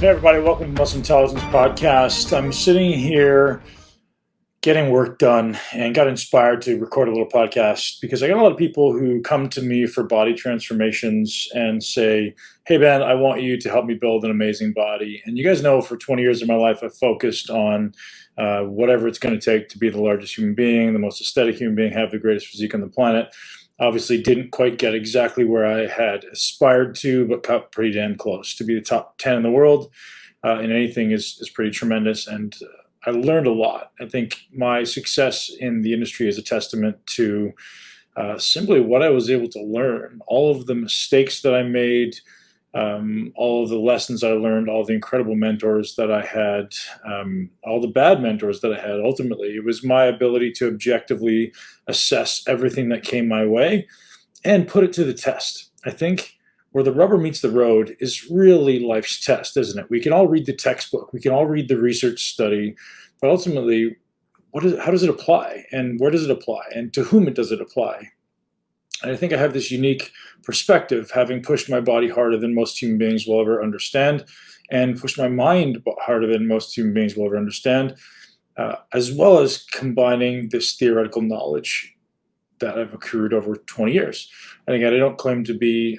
Hey everybody, welcome to Muscle Intelligence Podcast. I'm sitting here getting work done and got inspired to record a little podcast because I got a lot of people who come to me for body transformations and say, hey Ben, I want you to help me build an amazing body. And you guys know for 20 years of my life, I've focused on whatever it's going to take to be the largest human being, the most aesthetic human being, have the greatest physique on the planet. Obviously didn't quite get exactly where I had aspired to, but got pretty damn close. To be the top 10 in the world in anything is pretty tremendous, and I learned a lot. I think my success in the industry is a testament to simply what I was able to learn, all of the mistakes that I made, all of the lessons I learned, all the incredible mentors that I had, all the bad mentors that I had. Ultimately, it was my ability to objectively assess everything that came my way and put it to the test. I think where the rubber meets the road is really life's test, isn't it? We can all read the textbook, we can all read the research study, but ultimately, how does it apply? And where does it apply? And to whom does it apply? And I think I have this unique perspective, having pushed my body harder than most human beings will ever understand, and pushed my mind harder than most human beings will ever understand, as well as combining this theoretical knowledge that I've accrued over 20 years. And again, I don't claim to be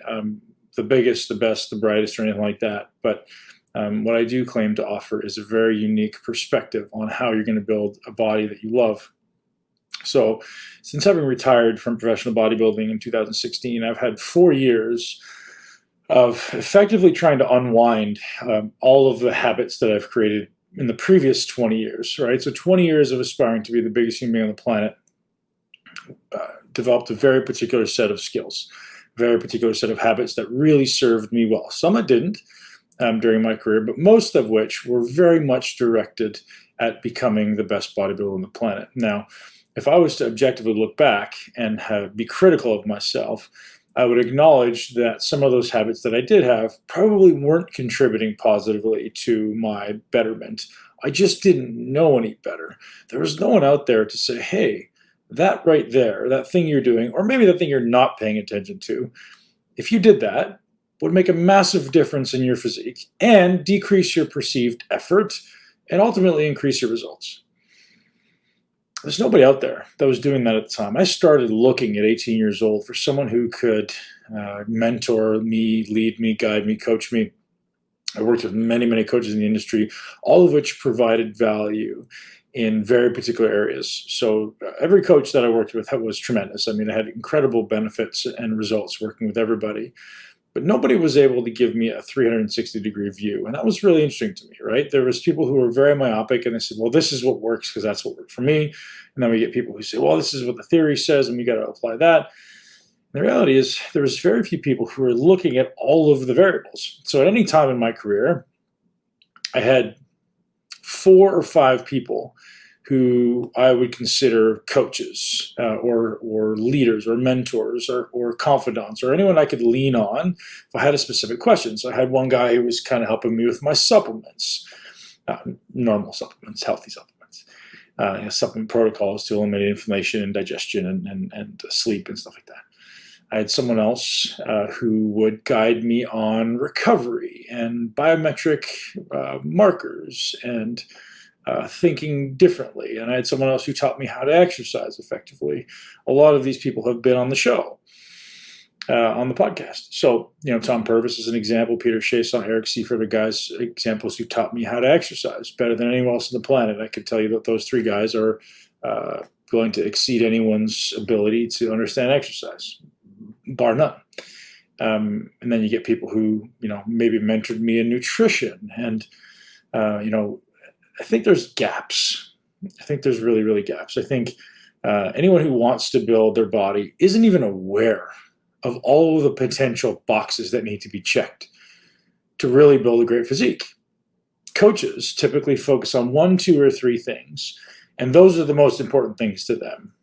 the biggest, the best, the brightest, or anything like that, but what I do claim to offer is a very unique perspective on how you're going to build a body that you love. So since having retired from professional bodybuilding in 2016, I've had 4 years of effectively trying to unwind all of the habits that I've created in the previous 20 years, right? So 20 years of aspiring to be the biggest human being on the planet, developed a very particular set of skills, very particular set of habits that really served me well. Some it didn't during my career, but most of which were very much directed at becoming the best bodybuilder on the planet. Now, if I was to objectively look back and be critical of myself, I would acknowledge that some of those habits that I did have probably weren't contributing positively to my betterment. I just didn't know any better. There was no one out there to say, hey, that right there, that thing you're doing, or maybe that thing you're not paying attention to, if you did that, would make a massive difference in your physique and decrease your perceived effort and ultimately increase your results. There's nobody out there that was doing that at the time. I started looking at 18 years old for someone who could mentor me, lead me, guide me, coach me. I worked with many, many coaches in the industry, all of which provided value in very particular areas. So every coach that I worked with was tremendous. I mean, I had incredible benefits and results working with everybody. But nobody was able to give me a 360-degree view. And that was really interesting to me, right? There was people who were very myopic, and they said, well, this is what works because that's what worked for me. And then we get people who say, well, this is what the theory says, and we got to apply that. And the reality is there was very few people who were looking at all of the variables. So at any time in my career, I had 4 or 5 people who I would consider coaches or leaders or mentors or confidants or anyone I could lean on if I had a specific question. So I had one guy who was kind of helping me with my supplements, normal supplements, healthy supplements, supplement protocols to eliminate inflammation and digestion and sleep and stuff like that. I had someone else who would guide me on recovery and biometric markers and thinking differently. And I had someone else who taught me how to exercise effectively. A lot of these people have been on the show, on the podcast. So, Tom Purvis is an example, Peter Chason, Eric Seifert are guys, examples who taught me how to exercise better than anyone else on the planet. I could tell you that those 3 guys are going to exceed anyone's ability to understand exercise, bar none. And then you get people who, maybe mentored me in nutrition and, I think there's gaps. I think there's really, really gaps. I think anyone who wants to build their body isn't even aware of all of the potential boxes that need to be checked to really build a great physique. Coaches typically focus on 1, 2, or 3 things, and those are the most important things to them.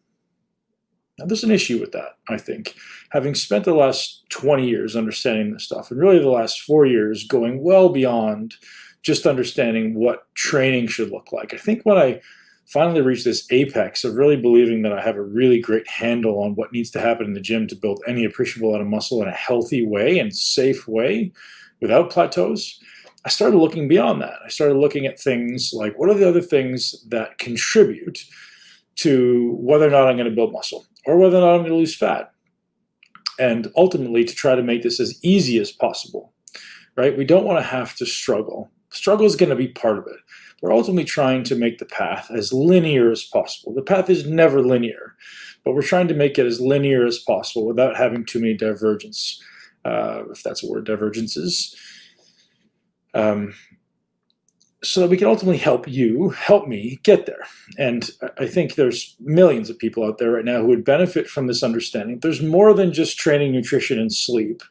Now, there's an issue with that, I think. Having spent the last 20 years understanding this stuff, and really the last 4 years going well beyond just understanding what training should look like. I think when I finally reached this apex of really believing that I have a really great handle on what needs to happen in the gym to build any appreciable amount of muscle in a healthy way and safe way without plateaus, I started looking beyond that. I started looking at things like, what are the other things that contribute to whether or not I'm going to build muscle or whether or not I'm going to lose fat? And ultimately to try to make this as easy as possible, right? We don't want to have to struggle. Struggle is going to be part of it. We're ultimately trying to make the path as linear as possible. The path is never linear, but we're trying to make it as linear as possible without having too many divergence, if that's a word, divergences, so that we can ultimately help me get there. And I think there's millions of people out there right now who would benefit from this understanding. There's more than just training, nutrition, and sleep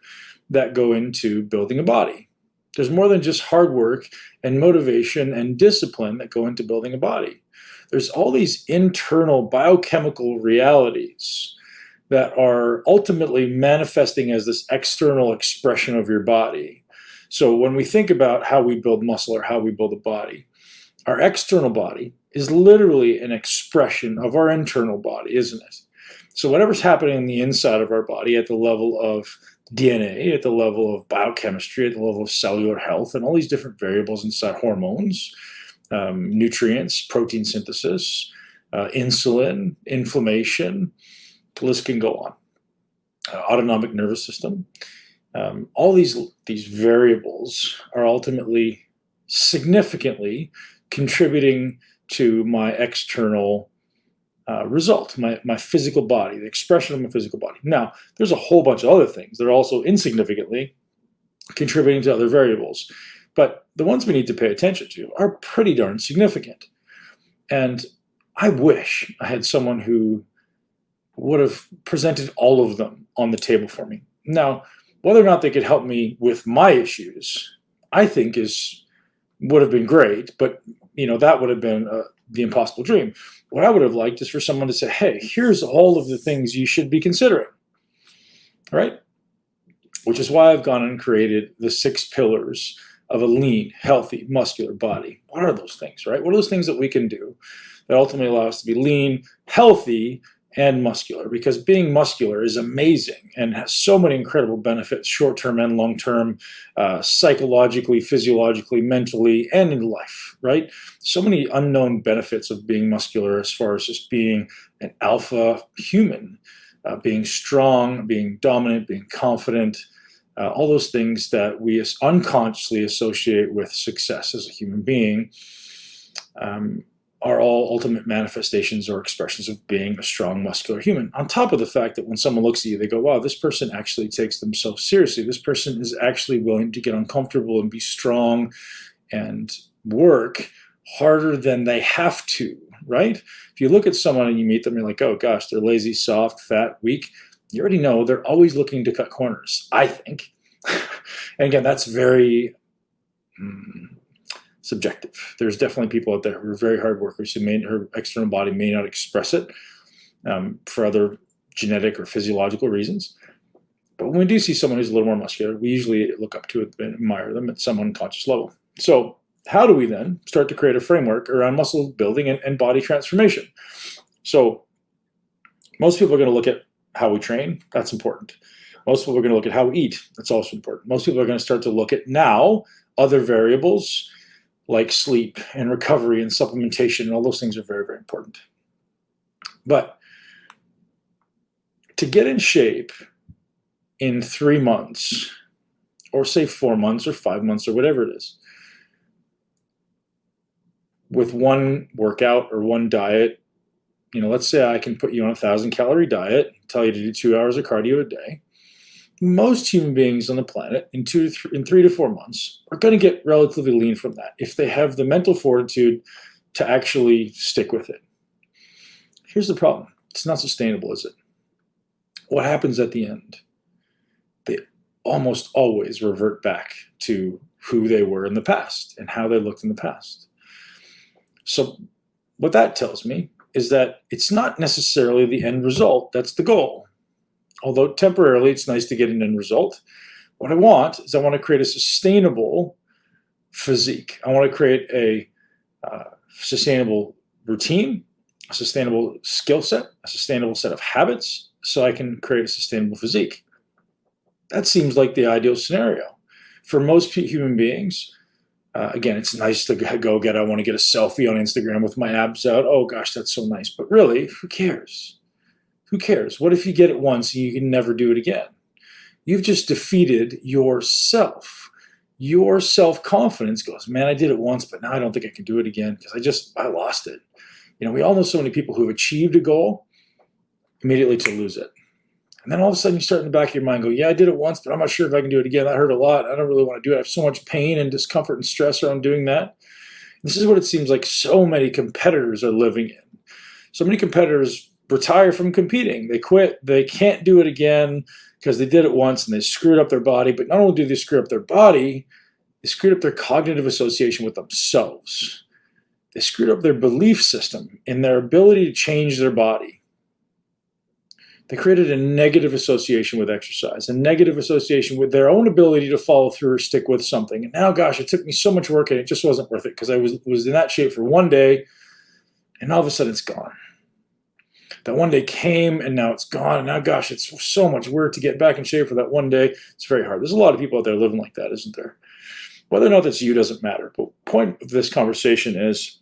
that go into building a body. There's more than just hard work and motivation and discipline that go into building a body. There's all these internal biochemical realities that are ultimately manifesting as this external expression of your body. So when we think about how we build muscle or how we build a body, our external body is literally an expression of our internal body, isn't it? So whatever's happening in the inside of our body at the level of DNA, at the level of biochemistry, at the level of cellular health, and all these different variables inside hormones, nutrients, protein synthesis, insulin, inflammation, the list can go on. Autonomic nervous system. All these variables are ultimately significantly contributing to my external result, my physical body, the expression of my physical body. Now, there's a whole bunch of other things that are also insignificantly contributing to other variables, but the ones we need to pay attention to are pretty darn significant. And I wish I had someone who would have presented all of them on the table for me. Now, whether or not they could help me with my issues, I think would have been great, but that would have been the impossible dream. What I would have liked is for someone to say, hey, here's all of the things you should be considering, right? Which is why I've gone and created the 6 pillars of a lean, healthy, muscular body. What are those things, right? What are those things that we can do that ultimately allow us to be lean, healthy, and muscular? Because being muscular is amazing and has so many incredible benefits, short-term and long-term, psychologically, physiologically, mentally, and in life, right? So many unknown benefits of being muscular as far as just being an alpha human, being strong, being dominant, being confident, all those things that we unconsciously associate with success as a human being. Are all ultimate manifestations or expressions of being a strong, muscular human. On top of the fact that when someone looks at you, they go, wow, this person actually takes themselves seriously. This person is actually willing to get uncomfortable and be strong and work harder than they have to, right? If you look at someone and you meet them, you're like, oh gosh, they're lazy, soft, fat, weak. You already know they're always looking to cut corners, I think. And again, that's very subjective. There's definitely people out there who are very hard workers who her external body may not express it for other genetic or physiological reasons. But when we do see someone who's a little more muscular, we usually look up to it and admire them at some unconscious level. So how do we then start to create a framework around muscle building and body transformation? So most people are going to look at how we train. That's important. Most people are going to look at how we eat. That's also important. Most people are going to start to look at now other variables like sleep and recovery and supplementation, and all those things are very, very important. But to get in shape in 3 months, or say 4 months or 5 months or whatever it is, with one workout or one diet, let's say I can put you on a 1,000-calorie diet, tell you to do 2 hours of cardio a day. Most human beings on the planet in 3 to 4 months are going to get relatively lean from that if they have the mental fortitude to actually stick with it. Here's the problem. It's not sustainable, is it? What happens at the end? They almost always revert back to who they were in the past and how they looked in the past. So what that tells me is that it's not necessarily the end result that's the goal. Although temporarily it's nice to get an end result, what I want to create a sustainable physique. I want to create a sustainable routine, a sustainable skill set, a sustainable set of habits, so I can create a sustainable physique. That seems like the ideal scenario. For most human beings, Again, it's nice to I want to get a selfie on Instagram with my abs out. Oh gosh, that's so nice. But really, who cares? Who cares? What if you get it once and you can never do it again? You've just defeated yourself. Your self-confidence goes, man, I did it once, but now I don't think I can do it again because I lost it. We all know so many people who have achieved a goal immediately to lose it. And then all of a sudden you start in the back of your mind go, yeah, I did it once, but I'm not sure if I can do it again. That hurt a lot. I don't really want to do it. I have so much pain and discomfort and stress around doing that. This is what it seems like so many competitors are living in. So many competitors retire from competing. They quit. They can't do it again because they did it once and they screwed up their body. But not only do they screw up their body, they screwed up their cognitive association with themselves. They screwed up their belief system in their ability to change their body. They created a negative association with exercise, a negative association with their own ability to follow through or stick with something. And now, gosh, it took me so much work and it just wasn't worth it because I was in that shape for one day and all of a sudden it's gone. That one day came and now it's gone. And now, gosh, it's so much work to get back in shape for that one day. It's very hard. There's a lot of people out there living like that, isn't there? Whether or not that's you doesn't matter. But the point of this conversation is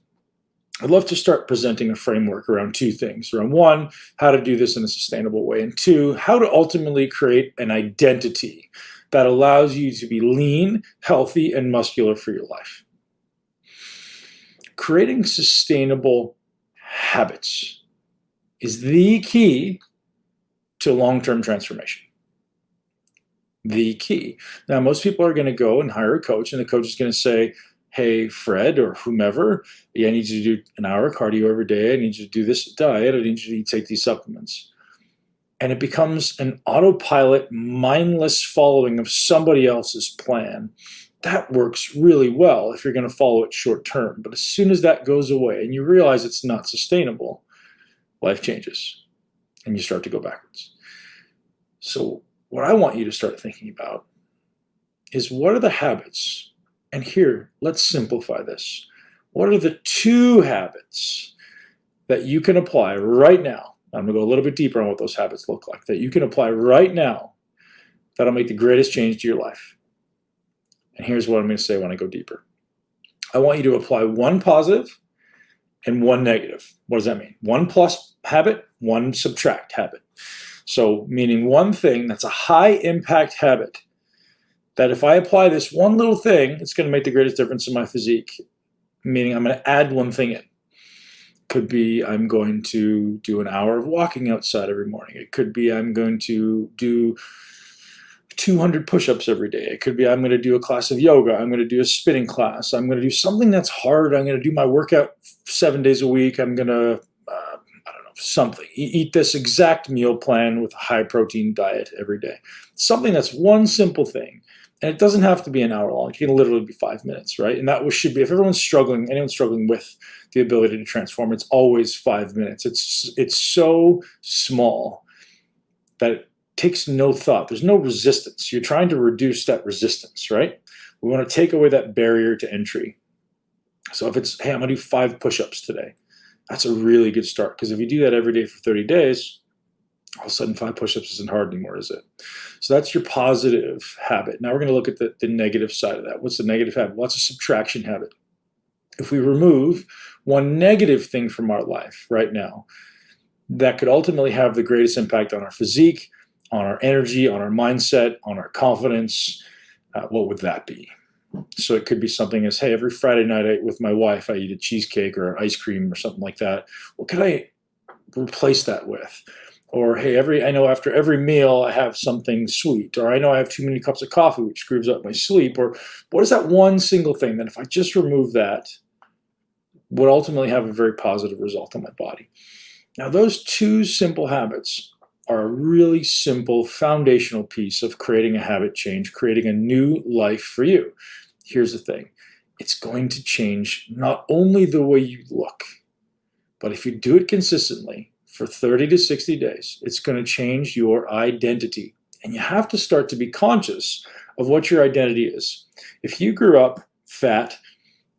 I'd love to start presenting a framework around two things. Around one, how to do this in a sustainable way. And two, how to ultimately create an identity that allows you to be lean, healthy, and muscular for your life. Creating sustainable habits is the key to long-term transformation. The key. Now, most people are going to go and hire a coach, and the coach is going to say, hey, Fred or whomever, I need you to do an hour of cardio every day. I need you to do this diet. I need you to take these supplements. And it becomes an autopilot, mindless following of somebody else's plan. That works really well if you're going to follow it short term. But as soon as that goes away and you realize it's not sustainable, life changes and you start to go backwards. So what I want you to start thinking about is what are the habits? And here, let's simplify this. What are the two habits that you can apply right now? I'm going to go a little bit deeper on what those habits look like, that you can apply right now that'll make the greatest change to your life. And here's what I'm going to say when I go deeper. I want you to apply one positive and one negative. What does that mean? One plus habit, one subtract habit. So meaning one thing that's a high impact habit that if I apply this one little thing, it's going to make the greatest difference in my physique. Meaning I'm going to add one thing in. Could be I'm going to do an hour of walking outside every morning. It could be I'm going to do 200 push-ups every day. It could be I'm going to do a class of yoga. I'm going to do a spinning class. I'm going to do something that's hard. I'm going to do my workout 7 days a week. I'm going to, something. Eat this exact meal plan with a high-protein diet every day. Something that's one simple thing. And it doesn't have to be an hour long. It can literally be 5 minutes, right? And that should be, if anyone's struggling with the ability to transform, it's always 5 minutes. It's so small that it takes no thought. There's no resistance. You're trying to reduce that resistance, right? We want to take away that barrier to entry. So if it's, hey, I'm going to do 5 push-ups today, that's a really good start. Because if you do that every day for 30 days, all of a sudden 5 push-ups isn't hard anymore, is it? So that's your positive habit. Now we're going to look at the negative side of that. What's the negative habit? Well, that's a subtraction habit. If we remove one negative thing from our life right now, that could ultimately have the greatest impact on our physique, on our energy, on our mindset, on our confidence, what would that be? So it could be something as, hey, every Friday night with my wife, I eat a cheesecake or ice cream or something like that. What could I replace that with? Or, hey, I know after every meal I have something sweet. Or I know I have too many cups of coffee, which screws up my sleep. Or what is that one single thing that if I just remove that would ultimately have a very positive result on my body? Now, those two simple habits are a really simple foundational piece of creating a habit change, creating a new life for you. Here's the thing. It's going to change not only the way you look, but if you do it consistently, for 30 to 60 days, it's going to change your identity. And you have to start to be conscious of what your identity is. If you grew up fat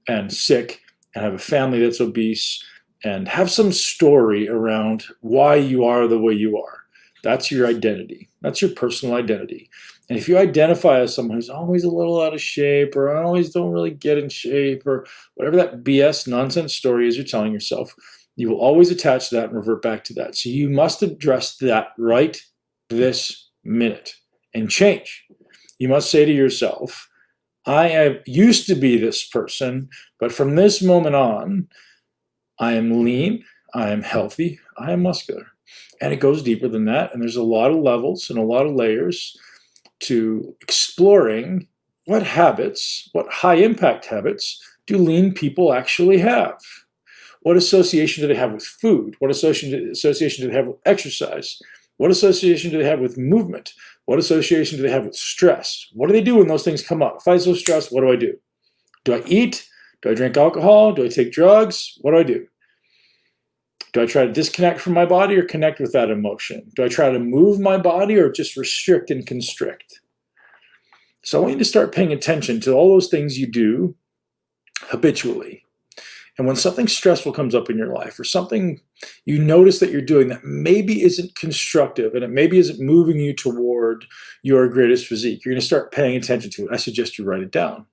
and sick and have a family that's obese and have some story around why you are the way you are, That's your identity. That's your personal identity. And if you identify as someone who's always a little out of shape, or I always don't really get in shape, or whatever that BS nonsense story is you're telling yourself, you will always attach to that and revert back to that. So you must address that right this minute and change. You must say to yourself, I used to be this person, but from this moment on, I am lean, I am healthy, I am muscular. And it goes deeper than that. And there's a lot of levels and a lot of layers to exploring what habits, what high impact habits do lean people actually have? What association do they have with food? What association do they have with exercise? What association do they have with movement? What association do they have with stress? What do they do when those things come up? If I'm so stressed, what do I do? Do I eat? Do I drink alcohol? Do I take drugs? What do I do? Do I try to disconnect from my body or connect with that emotion? Do I try to move my body or just restrict and constrict? So I want you to start paying attention to all those things you do habitually. And when something stressful comes up in your life, or something you notice that you're doing that maybe isn't constructive and it maybe isn't moving you toward your greatest physique, you're going to start paying attention to it. I suggest you write it down.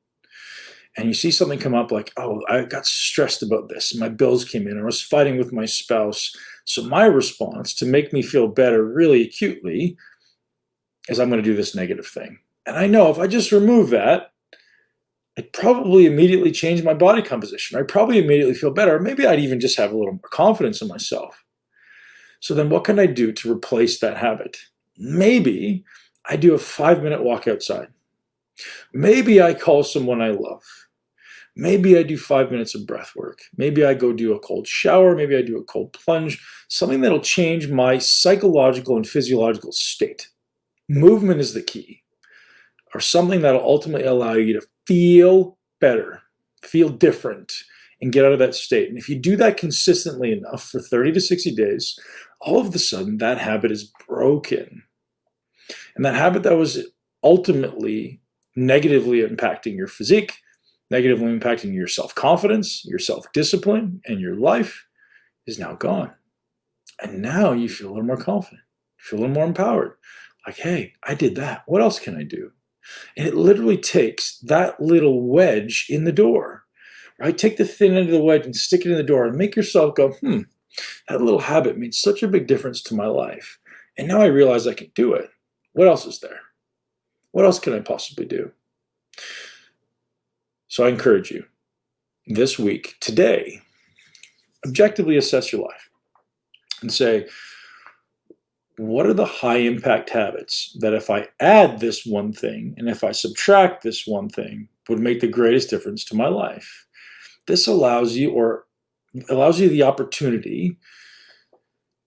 And you see something come up like, oh, I got stressed about this. My bills came in. I was fighting with my spouse. So my response to make me feel better really acutely is I'm going to do this negative thing. And I know if I just remove that, I'd probably immediately change my body composition. I'd probably immediately feel better. Maybe I'd even just have a little more confidence in myself. So then what can I do to replace that habit? Maybe I do a 5-minute walk outside. Maybe I call someone I love. Maybe I do 5 minutes of breath work. Maybe I go do a cold shower. Maybe I do a cold plunge. Something that'll change my psychological and physiological state. Movement is the key. Or something that'll ultimately allow you to feel better, feel different, and get out of that state. And if you do that consistently enough for 30 to 60 days, all of a sudden that habit is broken. And that habit that was ultimately negatively impacting your physique, negatively impacting your self-confidence, your self-discipline, and your life is now gone. And now you feel a little more confident, you feel a little more empowered. Like, hey, I did that. What else can I do? And it literally takes that little wedge in the door, right? Take the thin end of the wedge and stick it in the door and make yourself go, that little habit made such a big difference to my life. And now I realize I can do it. What else is there? What else can I possibly do? So I encourage you this week, today, objectively assess your life and say, what are the high impact habits that if I add this one thing and if I subtract this one thing would make the greatest difference to my life? This allows you the opportunity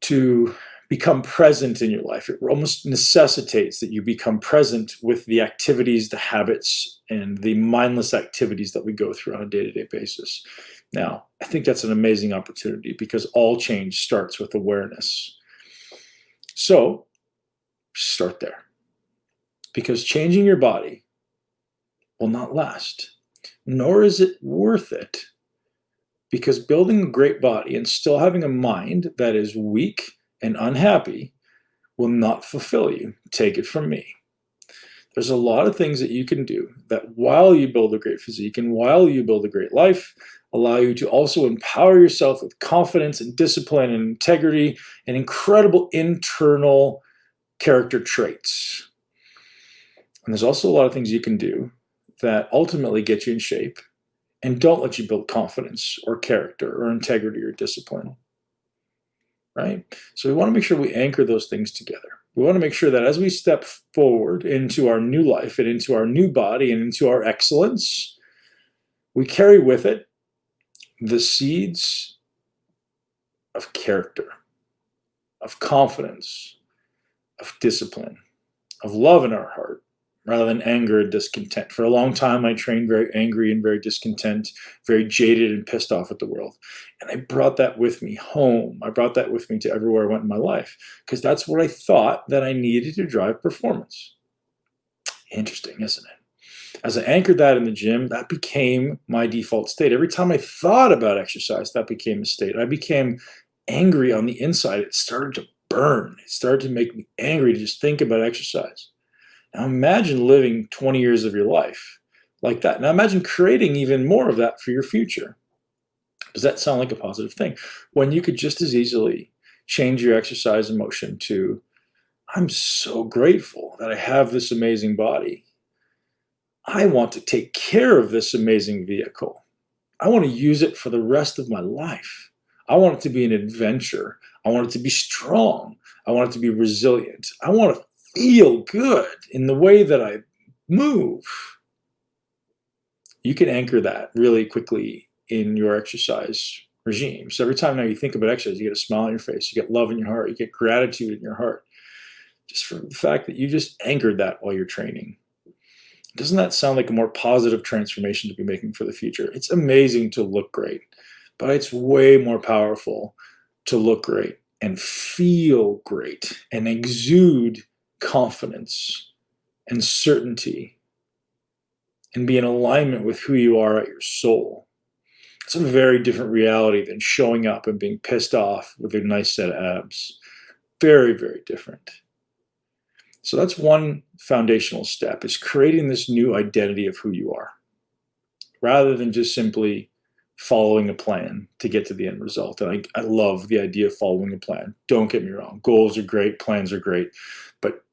to become present in your life. It almost necessitates that you become present with the activities, the habits, and the mindless activities that we go through on a day-to-day basis. Now, I think that's an amazing opportunity because all change starts with awareness. So, start there. Because changing your body will not last, nor is it worth it. Because building a great body and still having a mind that is weak and unhappy will not fulfill you. Take it from me. There's a lot of things that you can do that while you build a great physique and while you build a great life, allow you to also empower yourself with confidence and discipline and integrity and incredible internal character traits. And there's also a lot of things you can do that ultimately get you in shape and don't let you build confidence or character or integrity or discipline. Right? So we want to make sure we anchor those things together. We want to make sure that as we step forward into our new life and into our new body and into our excellence, we carry with it the seeds of character, of confidence, of discipline, of love in our heart, rather than anger and discontent. For a long time, I trained very angry and very discontent, very jaded and pissed off at the world. And I brought that with me home. I brought that with me to everywhere I went in my life, because that's what I thought that I needed to drive performance. Interesting, isn't it? As I anchored that in the gym, that became my default state. Every time I thought about exercise, that became a state. I became angry on the inside. It started to burn. It started to make me angry to just think about exercise. Now imagine living 20 years of your life like that. Now imagine creating even more of that for your future. Does that sound like a positive thing? When you could just as easily change your exercise emotion to, I'm so grateful that I have this amazing body. I want to take care of this amazing vehicle. I want to use it for the rest of my life. I want it to be an adventure. I want it to be strong. I want it to be resilient. I want to feel good in the way that I move. You can anchor that really quickly in your exercise regime. So every time now you think about exercise, you get a smile on your face, you get love in your heart, you get gratitude in your heart. Just for the fact that you just anchored that while you're training. Doesn't that sound like a more positive transformation to be making for the future? It's amazing to look great, but it's way more powerful to look great and feel great and exude confidence and certainty and be in alignment with who you are at your soul. It's a very different reality than showing up and being pissed off with a nice set of abs. Very, very different. So that's one foundational step, is creating this new identity of who you are, rather than just simply following a plan to get to the end result. And I love the idea of following a plan. Don't get me wrong. Goals are great. Plans are great. But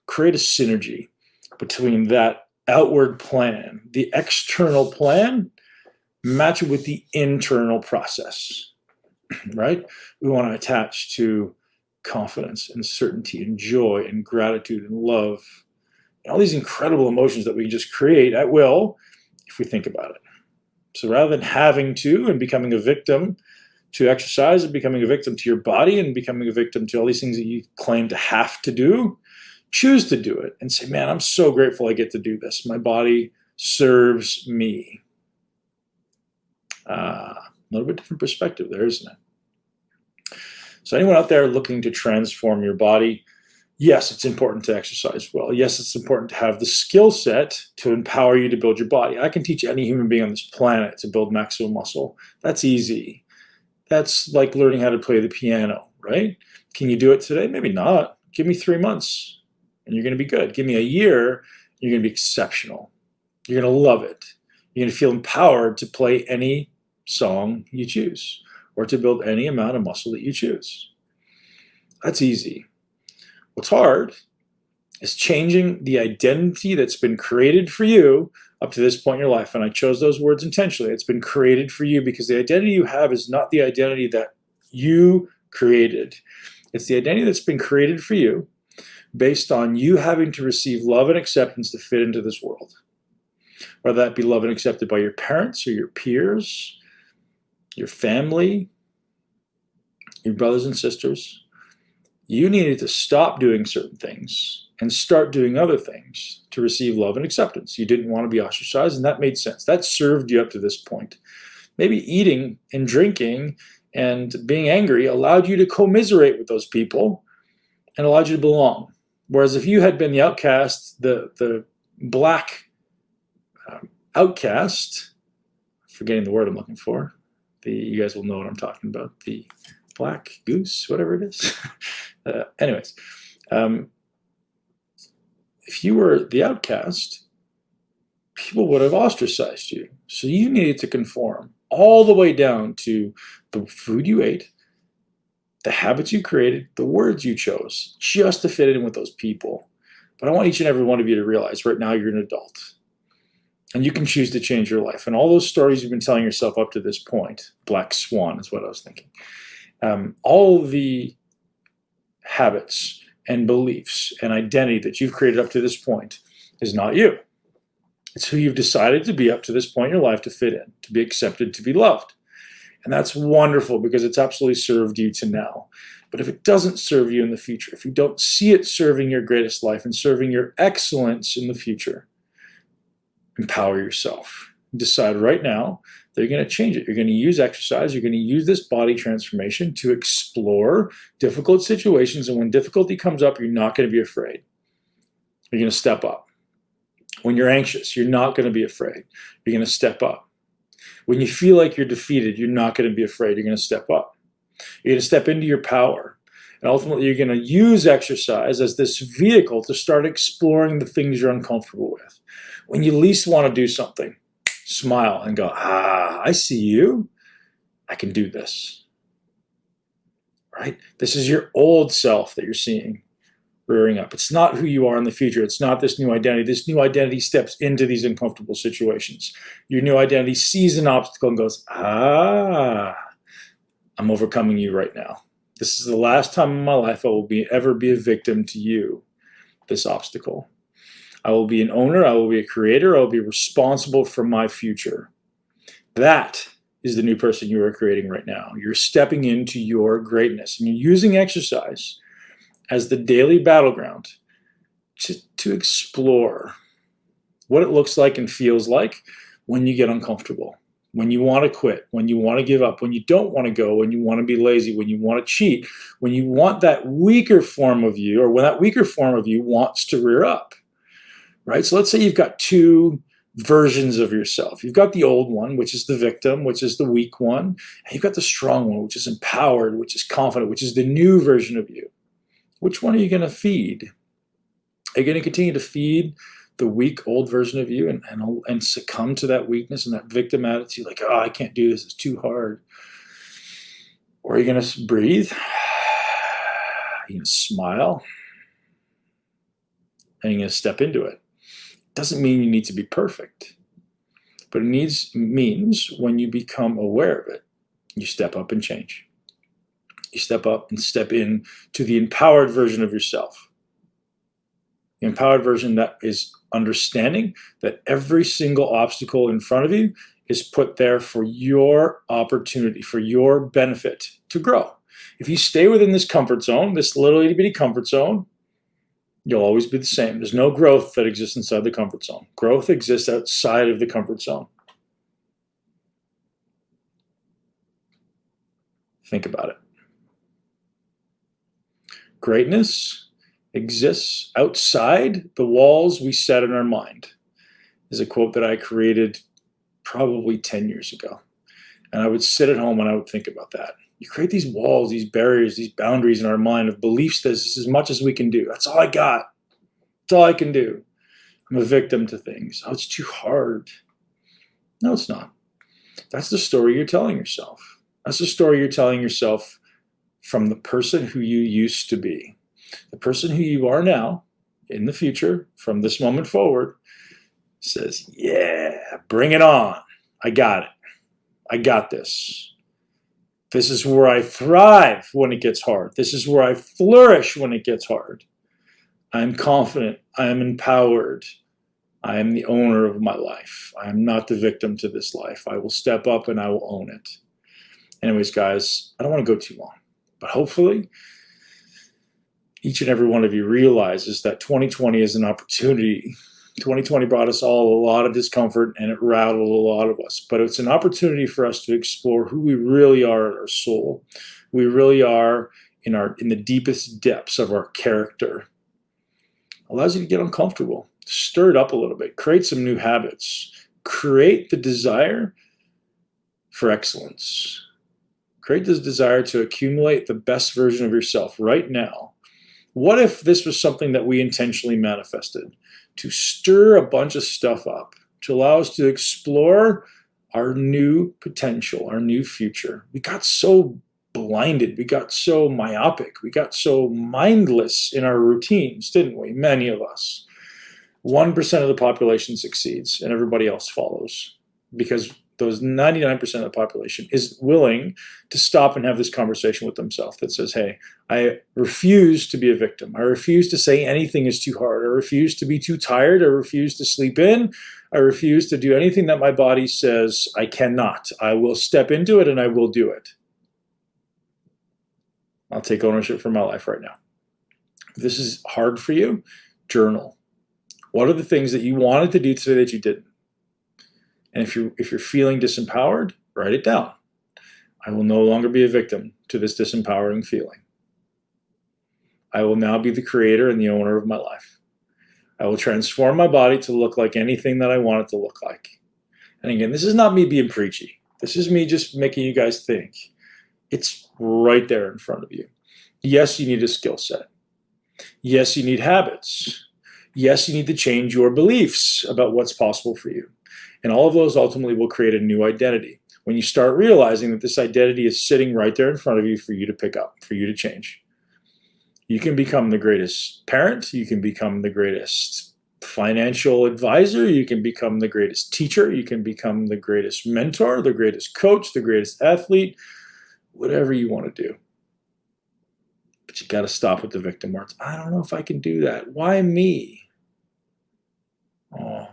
create a synergy between that outward plan, the external plan, match it with the internal process, right? We want to attach to confidence and certainty and joy and gratitude and love and all these incredible emotions that we can just create at will if we think about it. So rather than having to and becoming a victim to exercise and becoming a victim to your body and becoming a victim to all these things that you claim to have to do, choose to do it and say, man, I'm so grateful I get to do this. My body serves me. A little bit different perspective there, isn't it? So anyone out there looking to transform your body, yes, it's important to exercise well. Yes, it's important to have the skill set to empower you to build your body. I can teach any human being on this planet to build maximum muscle. That's easy. That's like learning how to play the piano, right? Can you do it today? Maybe not. Give me 3 months and you're going to be good. Give me a year, you're going to be exceptional. You're going to love it. You're going to feel empowered to play any song you choose, or to build any amount of muscle that you choose. That's easy. What's hard is changing the identity that's been created for you up to this point in your life. And I chose those words intentionally. It's been created for you because the identity you have is not the identity that you created. It's the identity that's been created for you based on you having to receive love and acceptance to fit into this world. Whether that be love and accepted by your parents or your peers, your family, your brothers and sisters. You needed to stop doing certain things and start doing other things to receive love and acceptance. You didn't want to be ostracized, and that made sense. That served you up to this point. Maybe eating and drinking and being angry allowed you to commiserate with those people and allowed you to belong. Whereas if you had been the outcast, the black outcast, forgetting the word I'm looking for, you guys will know what I'm talking about, the black goose, whatever it is. Anyways, if you were the outcast, people would have ostracized you. So you needed to conform all the way down to the food you ate, the habits you created, the words you chose, just to fit in with those people. But I want each and every one of you to realize right now you're an adult. And you can choose to change your life. And all those stories you've been telling yourself up to this point, black swan is what I was thinking. All the habits and beliefs and identity that you've created up to this point is not you. It's who you've decided to be up to this point in your life to fit in, to be accepted, to be loved. And that's wonderful because it's absolutely served you to now. But if it doesn't serve you in the future, if you don't see it serving your greatest life and serving your excellence in the future, empower yourself. Decide right now that you're going to change it. You're going to use exercise. You're going to use this body transformation to explore difficult situations. And when difficulty comes up, you're not going to be afraid. You're going to step up. When you're anxious, you're not going to be afraid. You're going to step up. When you feel like you're defeated, you're not going to be afraid. You're going to step up. You're going to step into your power. And ultimately, you're going to use exercise as this vehicle to start exploring the things you're uncomfortable with. When you least want to do something, smile and go, I see you. I can do this. Right? This is your old self that you're seeing rearing up. It's not who you are in the future. It's not this new identity. This new identity steps into these uncomfortable situations. Your new identity sees an obstacle and goes, I'm overcoming you right now. This is the last time in my life I will ever be a victim to you, this obstacle. I will be an owner. I will be a creator. I will be responsible for my future. That is the new person you are creating right now. You're stepping into your greatness, and you're using exercise as the daily battleground to explore what it looks like and feels like when you get uncomfortable, when you want to quit, when you want to give up, when you don't want to go, when you want to be lazy, when you want to cheat, when you want that weaker form of you, or when that weaker form of you wants to rear up, right? So let's say you've got two versions of yourself. You've got the old one, which is the victim, which is the weak one, and you've got the strong one, which is empowered, which is confident, which is the new version of you. Which one are you going to feed? Are you going to continue to feed the weak old version of you and succumb to that weakness and that victim attitude, like, I can't do this, it's too hard? Or are you going to breathe? Are you going to smile? And you're going to step into it. Doesn't mean you need to be perfect, but it means when you become aware of it, you step up and change. You step up and step in to the empowered version of yourself. The empowered version that is understanding that every single obstacle in front of you is put there for your opportunity, for your benefit to grow. If you stay within this comfort zone, this little itty bitty comfort zone, you'll always be the same. There's no growth that exists inside the comfort zone. Growth exists outside of the comfort zone. Think about it. Greatness exists outside the walls we set in our mind, is a quote that I created probably 10 years ago. And I would sit at home and I would think about that. You create these walls, these barriers, these boundaries in our mind of beliefs that this is as much as we can do. That's all I got. That's all I can do. I'm a victim to things. Oh, it's too hard. No, it's not. That's the story you're telling yourself. That's the story you're telling yourself from the person who you used to be. The person who you are now, in the future, from this moment forward, says, yeah, bring it on. I got it. I got this. This is where I thrive when it gets hard. This is where I flourish when it gets hard. I am confident. I am empowered. I am the owner of my life. I am not the victim to this life. I will step up and I will own it. Anyways, guys, I don't want to go too long, but hopefully each and every one of you realizes that 2020 is an opportunity. 2020 brought us all a lot of discomfort and it rattled a lot of us, but it's an opportunity for us to explore who we really are at our soul. Who we really are in the deepest depths of our character. Allows you to get uncomfortable, stir it up a little bit, create some new habits, create the desire for excellence. Create this desire to accumulate the best version of yourself right now. What if this was something that we intentionally manifested? To stir a bunch of stuff up, to allow us to explore our new potential, our new future. We got so blinded, we got so myopic, we got so mindless in our routines, didn't we? Many of us. 1% of the population succeeds and everybody else follows because those 99% of the population is willing to stop and have this conversation with themselves that says, hey, I refuse to be a victim. I refuse to say anything is too hard. I refuse to be too tired. I refuse to sleep in. I refuse to do anything that my body says I cannot. I will step into it and I will do it. I'll take ownership for my life right now. If this is hard for you, journal. What are the things that you wanted to do today that you didn't? And if you're feeling disempowered, write it down. I will no longer be a victim to this disempowering feeling. I will now be the creator and the owner of my life. I will transform my body to look like anything that I want it to look like. And again, this is not me being preachy. This is me just making you guys think. It's right there in front of you. Yes, you need a skill set. Yes, you need habits. Yes, you need to change your beliefs about what's possible for you. And all of those ultimately will create a new identity. When you start realizing that this identity is sitting right there in front of you for you to pick up, for you to change, you can become the greatest parent. You can become the greatest financial advisor. You can become the greatest teacher. You can become the greatest mentor, the greatest coach, the greatest athlete, whatever you want to do. But you got to stop with the victim words. I don't know if I can do that. Why me? Oh,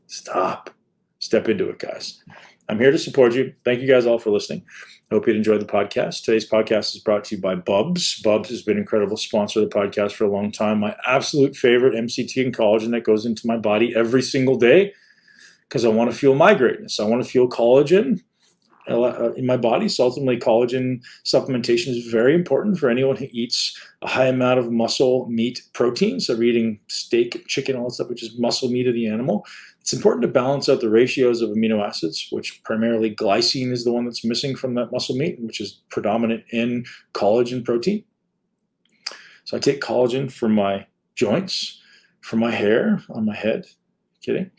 stop. Step into it, guys. I'm here to support you. Thank you guys all for listening. I hope you enjoyed the podcast. Today's podcast is brought to you by Bubs. Bubs has been an incredible sponsor of the podcast for a long time. My absolute favorite MCT and collagen that goes into my body every single day because I want to feel my greatness. I want to feel collagen in my body. So ultimately, collagen supplementation is very important for anyone who eats a high amount of muscle meat protein. So we're eating steak, chicken, all that stuff, which is muscle meat of the animal. It's important to balance out the ratios of amino acids, which primarily glycine is the one that's missing from that muscle meat, which is predominant in collagen protein. So I take collagen for my joints, for my hair on my head, kidding,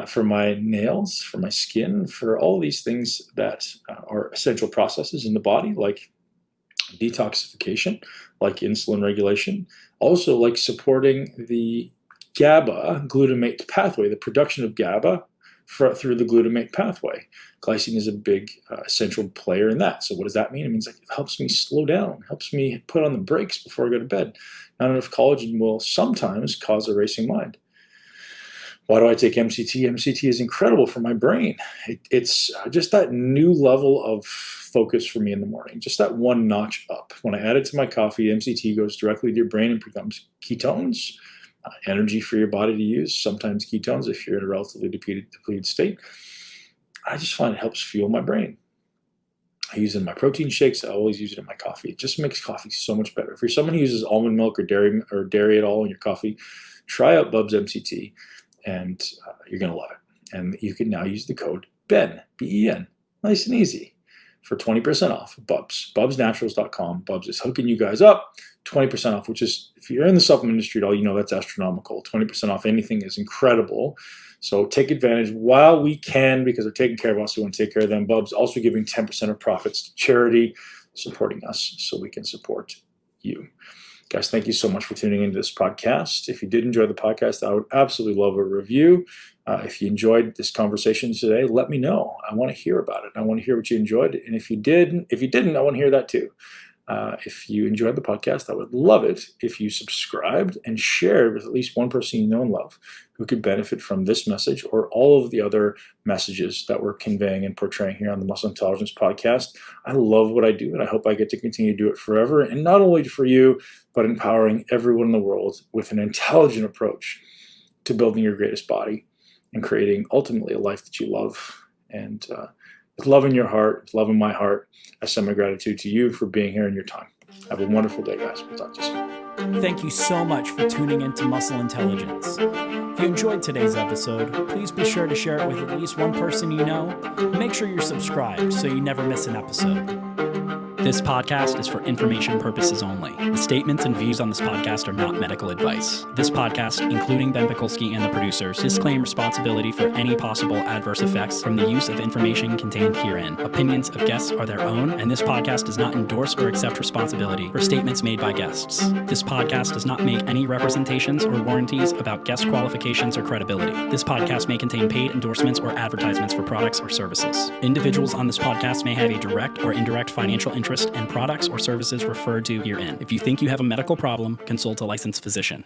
for my nails, for my skin, for all these things that are essential processes in the body, like detoxification, like insulin regulation, also like supporting the GABA glutamate pathway, the production of GABA through the glutamate pathway. Glycine is a big essential player in that. So what does that mean? It means like it helps me slow down, helps me put on the brakes before I go to bed. Not enough collagen will sometimes cause a racing mind. Why do I take MCT? MCT is incredible for my brain. It's just that new level of focus for me in the morning, just that one notch up. When I add it to my coffee, MCT goes directly to your brain and becomes ketones, energy for your body to use, sometimes ketones if you're in a relatively depleted state. I just find it helps fuel my brain. I use it in my protein shakes. I always use it in my coffee. It just makes coffee so much better. If you're someone who uses almond milk or dairy at all in your coffee, try out Bubs MCT. And you're going to love it. And you can now use the code BEN, B-E-N, nice and easy, for 20% off Bubs. BubsNaturals.com. Bubs is hooking you guys up. 20% off, which is, if you're in the supplement industry at all, you know that's astronomical. 20% off anything is incredible. So take advantage while we can, because they're taking care of us. We want to take care of them. Bubs also giving 10% of profits to charity, supporting us so we can support you. Guys, thank you so much for tuning into this podcast. If you did enjoy the podcast, I would absolutely love a review. If you enjoyed this conversation today, let me know. I want to hear about it. I want to hear what you enjoyed. And if you didn't, I want to hear that too. If you enjoyed the podcast, I would love it if you subscribed and shared with at least one person you know and love who could benefit from this message or all of the other messages that we're conveying and portraying here on the Muscle Intelligence Podcast. I love what I do, and I hope I get to continue to do it forever, and not only for you, but empowering everyone in the world with an intelligent approach to building your greatest body and creating ultimately a life that you love. And with love in your heart, with love in my heart, I send my gratitude to you for being here and your time. Have a wonderful day, guys. We'll talk to you soon. Thank you so much for tuning into Muscle Intelligence. If you enjoyed today's episode, please be sure to share it with at least one person you know. And make sure you're subscribed so you never miss an episode. This podcast is for information purposes only. The statements and views on this podcast are not medical advice. This podcast, including Ben Pikulski and the producers, disclaim responsibility for any possible adverse effects from the use of information contained herein. Opinions of guests are their own, and this podcast does not endorse or accept responsibility for statements made by guests. This podcast does not make any representations or warranties about guest qualifications or credibility. This podcast may contain paid endorsements or advertisements for products or services. Individuals on this podcast may have a direct or indirect financial interest in products or services referred to herein. If you think you have a medical problem, consult a licensed physician.